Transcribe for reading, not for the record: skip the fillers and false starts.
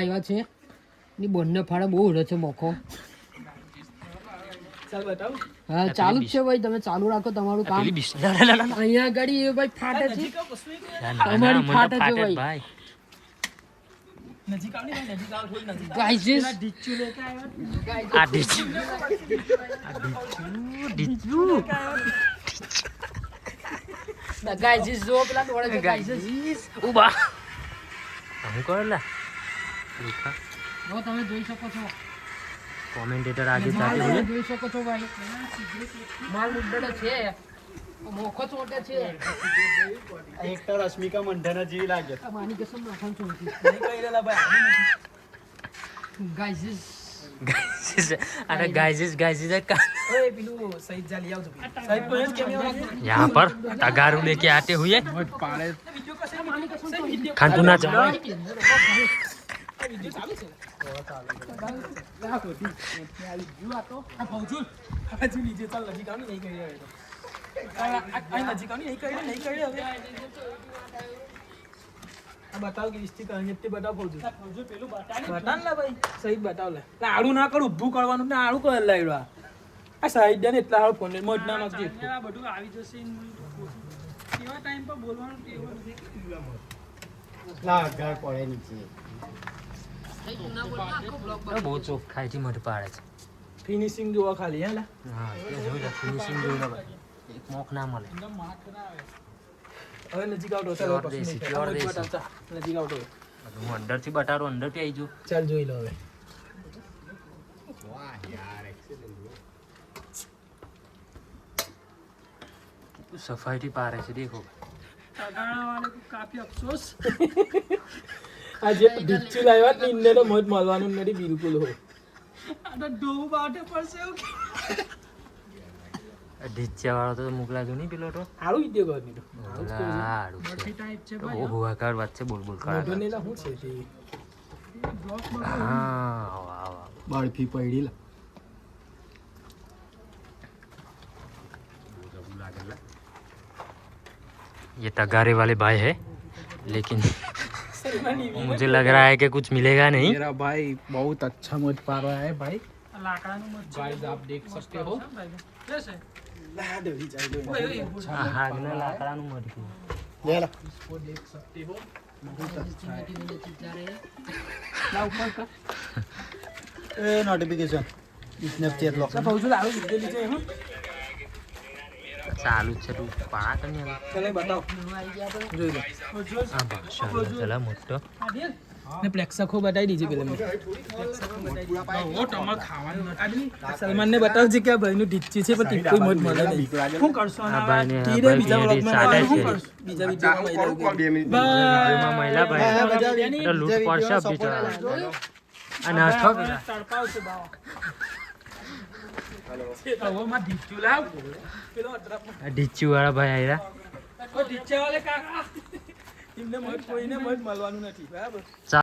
આવ્યા છે ની બંને ફાળે બહુ ઉડે છે મોખો. ચાલ બતાવ. હા ચાલુ જ છે ભાઈ, તમે ચાલુ રાખો તમારું કામ. અહીંયા ગાડી એ ભાઈ ફાટે છે, તમારી ફાટે છે ભાઈ. નજીક આવની ભાઈ, નજીક આવ થોડી નજીક. ગાઈસ પેલા ડીચુ લેકે આવ્યો. આ ડીચુ ગાઈસ જો પેલા દોડે છે ગાઈસ. ઉભા હું કરેલા દેખા જો તમે જોઈ શકો છો, કોમેન્ટેટર આગે માલ સાથે તમે જોઈ શકો છો ભાઈ. માલ મુદ્દડે છે, મોખો ચોટે છે. એક તો રશ્મિકા મંધાના જેવી લાગે. આ માની કસમ નાખવાનું ચોટી. નહીં કઈરેલા ભાઈ. ગાઈસ अरे गाइस ઓય પેલું સહીદ જાલી આવજો ભાઈ. સહીદ પર કેમ આવજો. यहाँ पर तगारू लेके आते हुए વિડિયો કસે માની કસમ સહીદ વિડિયો खांतू ना जाओ વિડિયો ચાલુ છે. આ ફૌજુલ હજુ નીચે ચાલ નજીક આવની નહીં કરી રહ્યો. આ નજીક આવની નહીં કરી હવે. આ બતાવ કે રિસ્તી કરવાની તે બતાવ ફૌજુલ. ફૌજુલ પેલું બતાવ ને ભાઈ. સહીદ બતાવ લે. આડું ના કર, ઊભું કરવાનું ને આડું કર લાવ્યો. આ સહીદ ને એટલા હાલ ફોન મોજ ના નાખજે. આ બધું આવી જશે કેવા ટાઈમ પર બોલવાનું તેવું લા ઘર પડે નીચે. બહુ ચોખ્ખાઈ થી મઢ પાડે છે. ફિનિશિંગ જોવા ખાલી હેલા. હા એ જોઈ લે ફિનિશિંગ જોઈ લે ભાઈ, એક મોક ના મળે. હવે નજીક આવતો ચાલો પ્યોર દેશી, પ્યોર દેશી. નજીક આવતો હું અંદર થી બટાડું, અંદર થી આવી જાઉં. ચાલ જોઈ લો હવે. વાહ યાર એક્સેલેન્ટ. સફાઈ થી પારે છે દેખો. તગાણા વાલે કો કાફી અફસોસ. આજે ડીચી લાવ્યા ને ઇન્ને તો મોજ મળવાનું નથી બિલકુલ હો. આ તો ડોબ બાટે પડશે એવું કે. ઢીચિયા વાળો તો મોકલા દો નહીં પેલો તો હારું વિડિયો કરની તો. હાડું છે ટાઈપ છે તો બહુ હુવાકાર વાત છે, બોલ બોલ કરા. મોઢો નેલા હું છે તે. હા વાહ વાહ. બરફી પડી લા. ये तगारे वाले भाई है, लेकिन मुझे लग रहा है कि कुछ मिलेगा नहीं. मेरा भाई बहुत अच्छा मोज पा रहा है भाई. લાકડાનું મત गाइस आप देख सकते हो. કેસે ला दे जाए लो. હા આગના લાકડાનું મરઘું. ले ला. इसको देख सकते हो. લા ઉપર કર. ए नोटिफिकेशन स्नैपचैट लो. ફૌજુલ હારું વિડિયો લીધો હું. ચાલુ જ છે તું પાણા કર ને હવે. ચાલે બતાવ. જોઈ લો. આ ભાષા ચલા મોટો ને પ્લેક્સા ખો બતાવી દીધી પેલે મેં. ઓ તમાર ખાવાનું નથી. સલમાન ને બતાવજે કે આ ભાઈનું ઢીચી છે પણ કોઈ મોજ મળે નહીં. શું કરશો આ ભાઈને આ તીરે ભાઈ બીજા પીએડી વ્લોગમાં સાડા શું છે. કરશો? બીજા વિડીયોમાં જેમાં મહિલા ભાઈ તો લૂંટ પડશે બિચારા. આ નાસ્તો પેલા તડપાવશે બાવા. હવે માં ઢીચું લાવ. પેલો અતરાપ આ ઢીચી વાળા ભાઈ આયરા. ઓ ઢીચા વાલે કાકા એમને મોજ કોઈને મોજ મળવાનું નથી બરાબર.